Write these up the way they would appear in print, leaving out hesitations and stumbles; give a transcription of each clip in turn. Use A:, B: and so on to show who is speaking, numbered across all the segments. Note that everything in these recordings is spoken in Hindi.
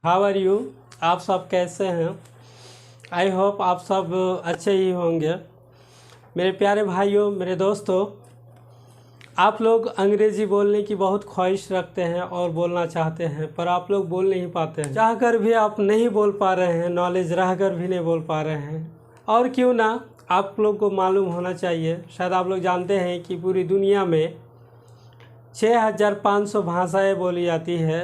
A: How are you. आप सब कैसे हैं? आई होप आप सब अच्छे ही होंगे। मेरे प्यारे भाइयों, मेरे दोस्तों, आप लोग अंग्रेज़ी बोलने की बहुत ख्वाहिश रखते हैं और बोलना चाहते हैं, पर आप लोग बोल नहीं पाते हैं। चाहकर भी आप नहीं बोल पा रहे हैं, नॉलेज रहकर भी नहीं बोल पा रहे हैं। और क्यों ना, आप लोग को मालूम होना चाहिए। शायद आप लोग जानते हैं कि पूरी दुनिया में 6500 भाषाएँ बोली जाती है।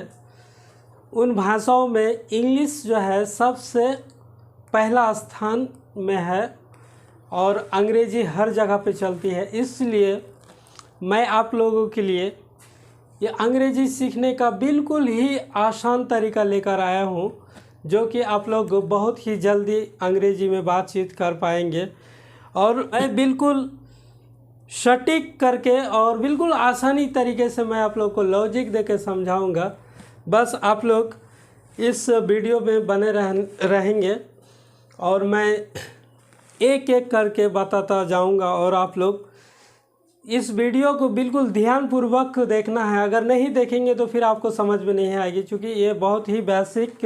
A: उन भाषाओं में इंग्लिश जो है सबसे पहला स्थान में है और अंग्रेज़ी हर जगह पे चलती है। इसलिए मैं आप लोगों के लिए ये अंग्रेज़ी सीखने का बिल्कुल ही आसान तरीका लेकर आया हूँ, जो कि आप लोग बहुत ही जल्दी अंग्रेज़ी में बातचीत कर पाएंगे। और मैं बिल्कुल सटीक करके और बिल्कुल आसानी तरीके से मैं आप लोग को लॉजिक देके समझाऊंगा। बस आप लोग इस वीडियो में बने रहेंगे और मैं एक एक करके बताता जाऊंगा और आप लोग इस वीडियो को बिल्कुल ध्यानपूर्वक देखना है। अगर नहीं देखेंगे तो फिर आपको समझ में नहीं आएगी, क्योंकि ये बहुत ही बेसिक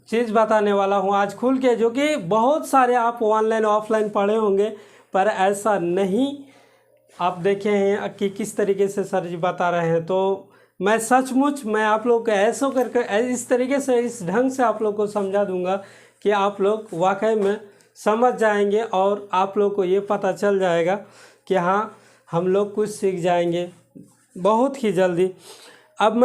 A: चीज़ बताने वाला हूँ आज खुल के, जो कि बहुत सारे आप ऑनलाइन ऑफलाइन पढ़े होंगे, पर ऐसा नहीं आप देखे हैं कि किस तरीके से सर जी बता रहे हैं। तो मैं सचमुच मैं आप लोग को ऐसा करके इस तरीके से, इस ढंग से आप लोग को समझा दूंगा कि आप लोग वाकई में समझ जाएंगे और आप लोग को ये पता चल जाएगा कि हाँ, हम लोग कुछ सीख जाएंगे बहुत ही जल्दी। अब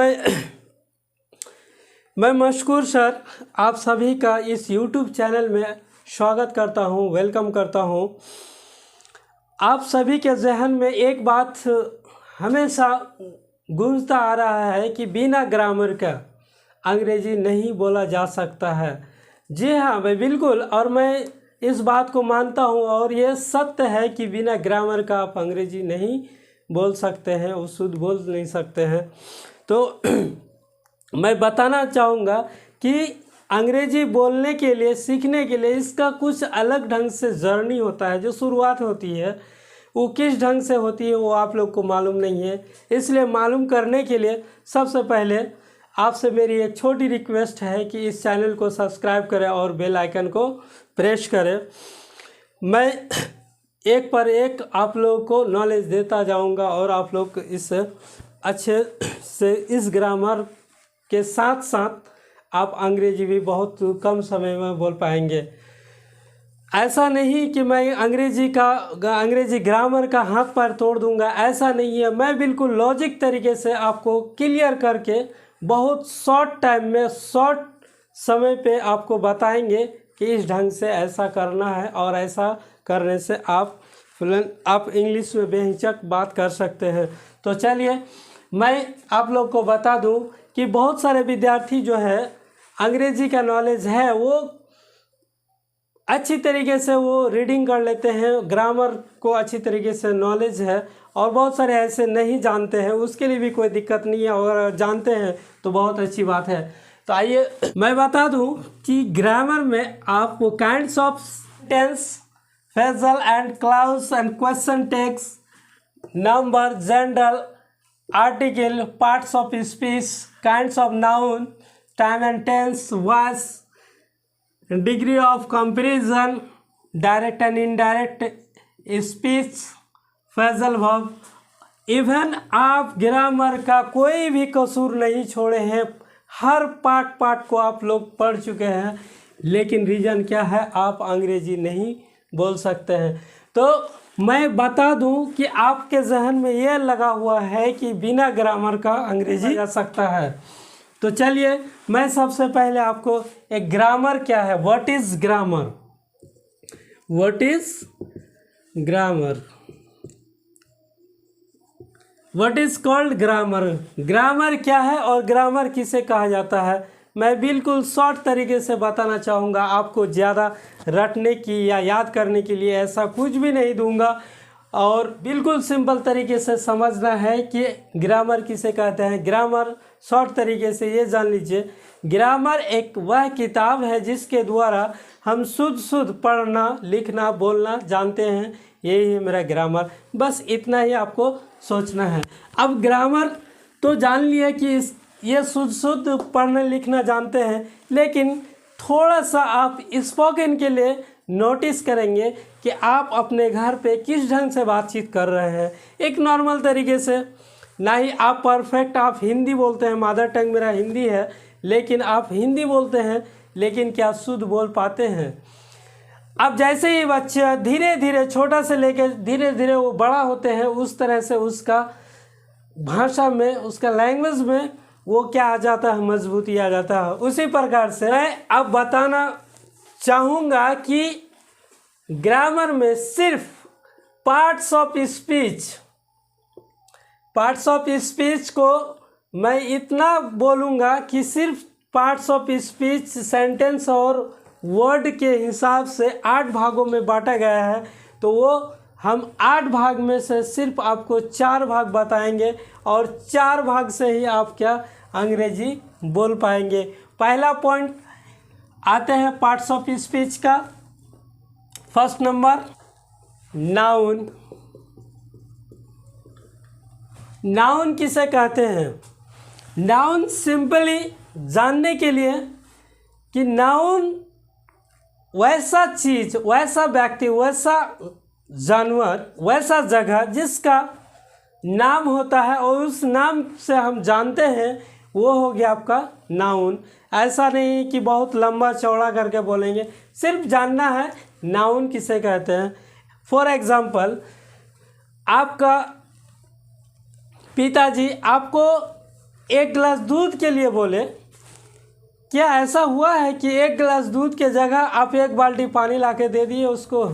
A: मैं मशकूर सर आप सभी का इस YouTube चैनल में स्वागत करता हूँ, वेलकम करता हूँ। आप सभी के जहन में एक बात हमेशा गूंजता आ रहा है कि बिना ग्रामर का अंग्रेज़ी नहीं बोला जा सकता है। जी हाँ भाई, बिल्कुल। और मैं इस बात को मानता हूँ और ये सत्य है कि बिना ग्रामर का आप अंग्रेज़ी नहीं बोल सकते हैं, वो शुद्ध बोल नहीं सकते हैं। तो मैं बताना चाहूँगा कि अंग्रेज़ी बोलने के लिए, सीखने के लिए इसका कुछ अलग ढंग से जर्नी होता है। जो शुरुआत होती है वो किस ढंग से होती है वो आप लोग को मालूम नहीं है। इसलिए मालूम करने के लिए सबसे पहले आपसे मेरी एक छोटी रिक्वेस्ट है कि इस चैनल को सब्सक्राइब करें और बेल आइकन को प्रेस करें। मैं एक पर एक आप लोगों को नॉलेज देता जाऊंगा और आप लोग इस अच्छे से इस ग्रामर के साथ साथ आप अंग्रेज़ी भी बहुत कम समय में बोल पाएंगे। ऐसा नहीं कि मैं अंग्रेज़ी ग्रामर का हाथ पैर तोड़ दूंगा, ऐसा नहीं है। मैं बिल्कुल लॉजिक तरीके से आपको क्लियर करके बहुत शॉर्ट टाइम में, शॉर्ट समय पे आपको बताएंगे कि इस ढंग से ऐसा करना है और ऐसा करने से आप इंग्लिश में बेहिचक बात कर सकते हैं। तो चलिए मैं आप लोग को बता दूं कि बहुत सारे विद्यार्थी जो है अंग्रेज़ी का नॉलेज है, वो अच्छी तरीके से वो रीडिंग कर लेते हैं, ग्रामर को अच्छी तरीके से नॉलेज है, और बहुत सारे ऐसे नहीं जानते हैं। उसके लिए भी कोई दिक्कत नहीं है, और जानते हैं तो बहुत अच्छी बात है। तो आइए मैं बता दूं कि ग्रामर में आपको kinds of tense, phrasal and clause and question tags, number, gender, article, parts of speech, kinds of noun, time and tense, voice, degree of comparison, direct and indirect speech, phrasal verb. Even आप ग्रामर का कोई भी कसूर नहीं छोड़े हैं, हर पार्ट को आप लोग पढ़ चुके हैं, लेकिन रीज़न क्या है, आप अंग्रेज़ी नहीं बोल सकते हैं। तो मैं बता दूं कि आपके जहन में ये लगा हुआ है कि बिना ग्रामर का अंग्रेज़ी जा सकता है। तो चलिए मैं सबसे पहले आपको एक ग्रामर क्या है, what is grammar, what is grammar, what is called grammar, grammar क्या है और ग्रामर किसे कहा जाता है, मैं बिल्कुल शॉर्ट तरीके से बताना चाहूँगा। आपको ज़्यादा रटने की या याद करने के लिए ऐसा कुछ भी नहीं दूंगा, और बिल्कुल सिंपल तरीके से समझना है कि ग्रामर किसे कहते हैं। ग्रामर शॉर्ट तरीके से ये जान लीजिए, ग्रामर एक वह किताब है जिसके द्वारा हम शुद्ध पढ़ना, लिखना, बोलना जानते हैं। यही है मेरा ग्रामर, बस इतना ही आपको सोचना है। अब ग्रामर तो जान लिया कि ये शुद्ध शुद्ध पढ़ने लिखना जानते हैं, लेकिन थोड़ा सा आप स्पोकन के लिए नोटिस करेंगे कि आप अपने घर पे किस ढंग से बातचीत कर रहे हैं, एक नॉर्मल तरीके से। ना ही आप परफेक्ट आप हिंदी बोलते हैं, मदर टंग मेरा हिंदी है, लेकिन आप हिंदी बोलते हैं लेकिन क्या शुद्ध बोल पाते हैं। अब जैसे ही बच्चा धीरे धीरे छोटा से लेकर धीरे धीरे वो बड़ा होते हैं, उस तरह से उसका भाषा में, उसका लैंग्वेज में वो क्या आ जाता है, मजबूती आ जाता है। उसी प्रकार से मैं अब बताना चाहूँगा कि ग्रामर में सिर्फ पार्ट्स ऑफ स्पीच को मैं इतना बोलूँगा कि सिर्फ पार्ट्स ऑफ स्पीच सेंटेंस और वर्ड के हिसाब से 8 भागों में बांटा गया है। तो वो हम 8 भाग में से सिर्फ आपको 4 भाग बताएंगे और 4 भाग से ही आप क्या अंग्रेजी बोल पाएंगे। पहला पॉइंट आते हैं पार्ट्स ऑफ स्पीच का। First number noun. नाउन किसे कहते हैं? नाउन सिंपली जानने के लिए कि नाउन वैसा चीज़, वैसा व्यक्ति, वैसा जानवर, वैसा जगह जिसका नाम होता है और उस नाम से हम जानते हैं, वो हो गया आपका नाउन। ऐसा नहीं कि बहुत लंबा चौड़ा करके बोलेंगे, सिर्फ जानना है नाउन किसे कहते हैं। फॉर एग्ज़ाम्पल, आपका पिताजी आपको 1 गिलास दूध के लिए बोले, क्या ऐसा हुआ है कि 1 गिलास दूध के जगह आप 1 बाल्टी पानी लाके दे दिए उसको?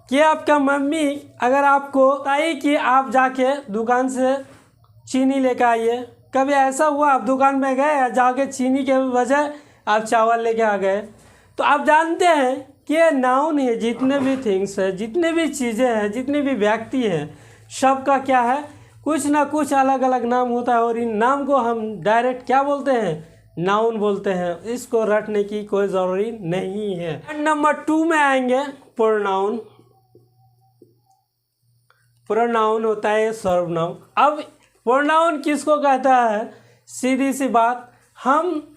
A: क्या आपका मम्मी अगर आपको बताई कि आप जाके दुकान से चीनी लेकर आइए, कभी ऐसा हुआ आप दुकान में गए, जाके चीनी के बजाय आप चावल लेके आ गए? तो आप जानते हैं कि ये नाउन है। जितने भी थिंग्स है, जितने भी चीज़ें हैं, जितने भी व्यक्ति हैं, सबका क्या है, कुछ ना कुछ अलग अलग नाम होता है और इन नाम को हम डायरेक्ट क्या बोलते हैं, नाउन बोलते हैं। इसको रटने की कोई ज़रूरी नहीं है। नंबर 2 में आएंगे प्रोनाउन। प्रोनाउन होता है सर्वनाम। अब प्रोनाउन किसको कहता है? सीधी सी बात, हम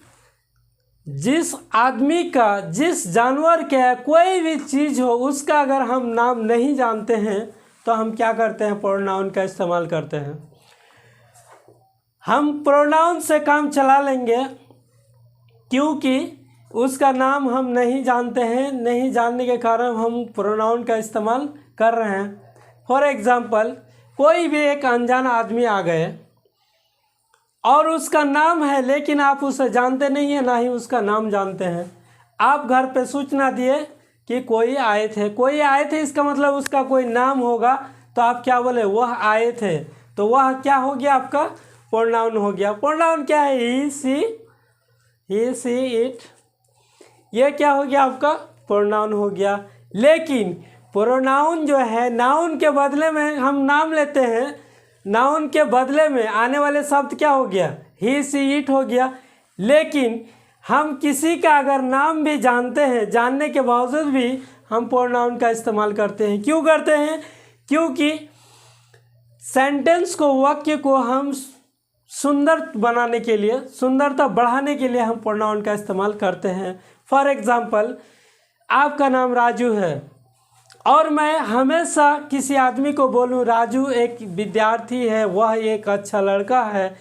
A: जिस आदमी का, जिस जानवर का, कोई भी चीज़ हो, उसका अगर हम नाम नहीं जानते हैं तो हम क्या करते हैं, प्रोनाउन का इस्तेमाल करते हैं। हम प्रोनाउन से काम चला लेंगे क्योंकि उसका नाम हम नहीं जानते हैं, नहीं जानने के कारण हम प्रोनाउन का इस्तेमाल कर रहे हैं। फॉर एग्ज़ाम्पल, कोई भी एक अनजान आदमी आ गए और उसका नाम है, लेकिन आप उसे जानते नहीं हैं, ना ही उसका नाम जानते हैं। आप घर पे सूचना दिए कि कोई आए थे, इसका मतलब उसका कोई नाम होगा, तो आप क्या बोले, वह आए थे। तो वह क्या हो गया, आपका प्रोनाउन हो गया। प्रोनाउन क्या है? ही, सी, इट। ये क्या हो गया, आपका प्रोनाउन हो गया। लेकिन प्रोनाउन जो है, नाउन के बदले में हम नाम लेते हैं, नाउन के बदले में आने वाले शब्द क्या हो गया, ही, सी, इट हो गया। लेकिन हम किसी का अगर नाम भी जानते हैं, जानने के बावजूद भी हम प्रोनाउन का इस्तेमाल करते हैं। क्यों करते हैं? क्योंकि सेंटेंस को, वाक्य को हम सुंदर बनाने के लिए, सुंदरता बढ़ाने के लिए हम प्रोनाउन का इस्तेमाल करते हैं। फॉर एग्ज़ाम्पल, आपका नाम राजू है और मैं हमेशा किसी आदमी को बोलूं राजू एक विद्यार्थी है, वह एक अच्छा लड़का है,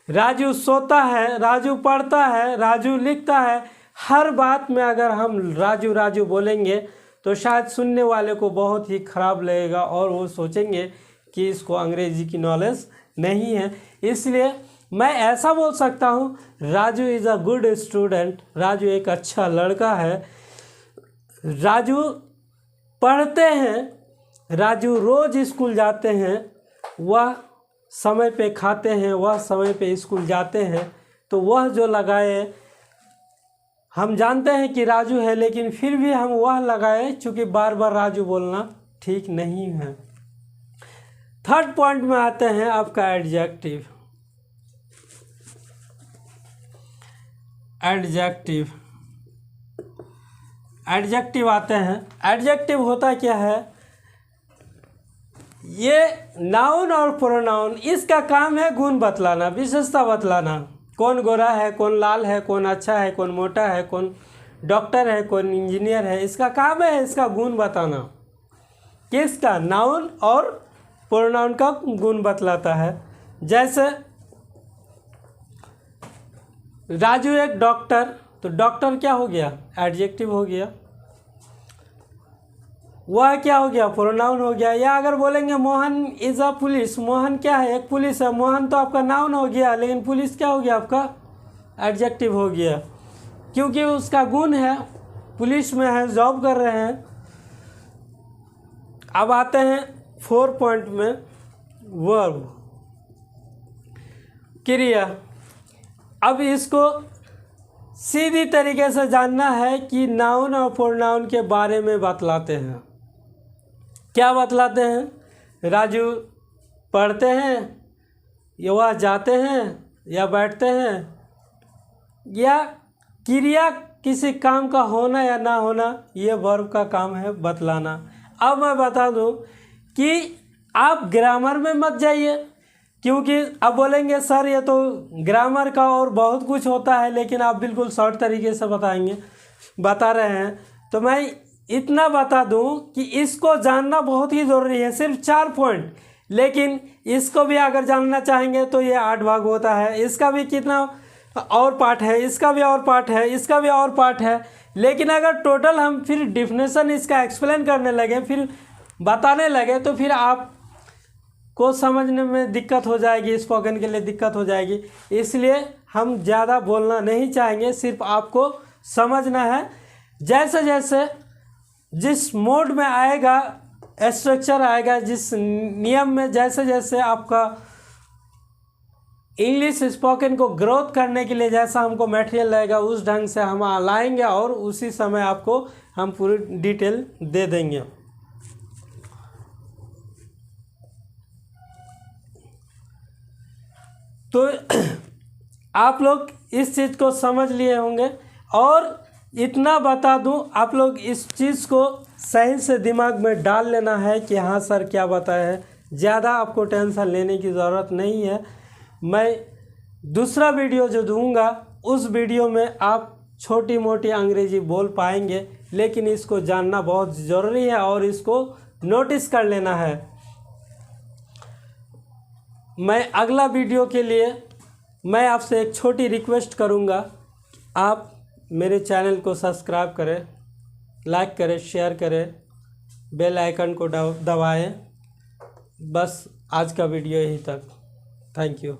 A: राजू सोता है, राजू पढ़ता है, राजू लिखता है। हर बात में अगर हम राजू राजू बोलेंगे तो शायद सुनने वाले को बहुत ही ख़राब लगेगा और वो सोचेंगे कि इसको अंग्रेज़ी की नॉलेज नहीं है। इसलिए मैं ऐसा बोल सकता हूँ, Raju is a good student, Raju एक अच्छा लड़का है, राजू पढ़ते हैं, राजू रोज़ स्कूल जाते हैं, वह समय पे खाते हैं, वह समय पे स्कूल जाते हैं। तो वह जो लगाए, हम जानते हैं कि राजू है, लेकिन फिर भी हम वह लगाए, चूँकि बार बार राजू बोलना ठीक नहीं है। थर्ड पॉइंट में आते हैं आपका एडजेक्टिव। एडजेक्टिव आते हैं। एडजेक्टिव होता क्या है? ये नाउन और प्रोनाउन, इसका काम है गुण बतलाना, विशेषता बतलाना। कौन गोरा है, कौन लाल है, कौन अच्छा है, कौन मोटा है, कौन डॉक्टर है, कौन इंजीनियर है, इसका काम है इसका गुण बताना। किसका? नाउन और प्रोनाउन का गुण बतलाता है। जैसे राजू एक डॉक्टर, तो डॉक्टर क्या हो गया? एडजेक्टिव हो गया। वह क्या हो गया? प्रोनाउन हो गया। या अगर बोलेंगे Mohan is a police, Mohan क्या है? एक पुलिस है। मोहन तो आपका नाउन हो गया, लेकिन पुलिस क्या हो गया? आपका एडजेक्टिव हो गया, क्योंकि उसका गुण है, पुलिस में है, जॉब कर रहे हैं। अब आते हैं 4 पॉइंट में, वर्ब, क्रिया। अब इसको सीधी तरीके से जानना है कि नाउन और प्रोनाउन के बारे में बतलाते हैं। क्या बतलाते हैं? राजू पढ़ते हैं, या वह जाते हैं, या बैठते हैं, या क्रिया किसी काम का होना या ना होना, ये वर्ब का काम है बतलाना। अब मैं बता दूं कि आप ग्रामर में मत जाइए, क्योंकि अब बोलेंगे सर ये तो ग्रामर का और बहुत कुछ होता है, लेकिन आप बिल्कुल शॉर्ट तरीके से बता रहे हैं। तो मैं इतना बता दूं कि इसको जानना बहुत ही ज़रूरी है। सिर्फ 4 पॉइंट, लेकिन इसको भी अगर जानना चाहेंगे तो ये 8 भाग होता है। इसका भी कितना और पार्ट है, इसका भी और पार्ट है, इसका भी और पार्ट है। लेकिन अगर टोटल हम फिर डिफिनेशन इसका एक्सप्लेन करने लगे, फिर बताने लगे, तो फिर आप को समझने में दिक्कत हो जाएगी, स्पोकन के लिए दिक्कत हो जाएगी। इसलिए हम ज़्यादा बोलना नहीं चाहेंगे, सिर्फ आपको समझना है। जैसे जैसे जिस मोड में आएगा, स्ट्रक्चर आएगा, जिस नियम में, जैसे जैसे आपका इंग्लिश स्पोकन को ग्रोथ करने के लिए जैसा हमको मटेरियल लगेगा, उस ढंग से हम लाएंगे और उसी समय आपको हम पूरी डिटेल दे देंगे। तो आप लोग इस चीज़ को समझ लिए होंगे। और इतना बता दूं, आप लोग इस चीज़ को सही से दिमाग में डाल लेना है कि हाँ सर क्या बताया है। ज़्यादा आपको टेंशन लेने की ज़रूरत नहीं है। मैं दूसरा वीडियो जो दूंगा, उस वीडियो में आप छोटी मोटी अंग्रेजी बोल पाएंगे, लेकिन इसको जानना बहुत ज़रूरी है और इसको नोटिस कर लेना है। मैं अगला वीडियो के लिए मैं आपसे एक छोटी रिक्वेस्ट करूंगा, आप मेरे चैनल को सब्सक्राइब करें, लाइक करें, शेयर करें, बेल आइकन को दबाएं। बस आज का वीडियो यहीं तक। Thank you.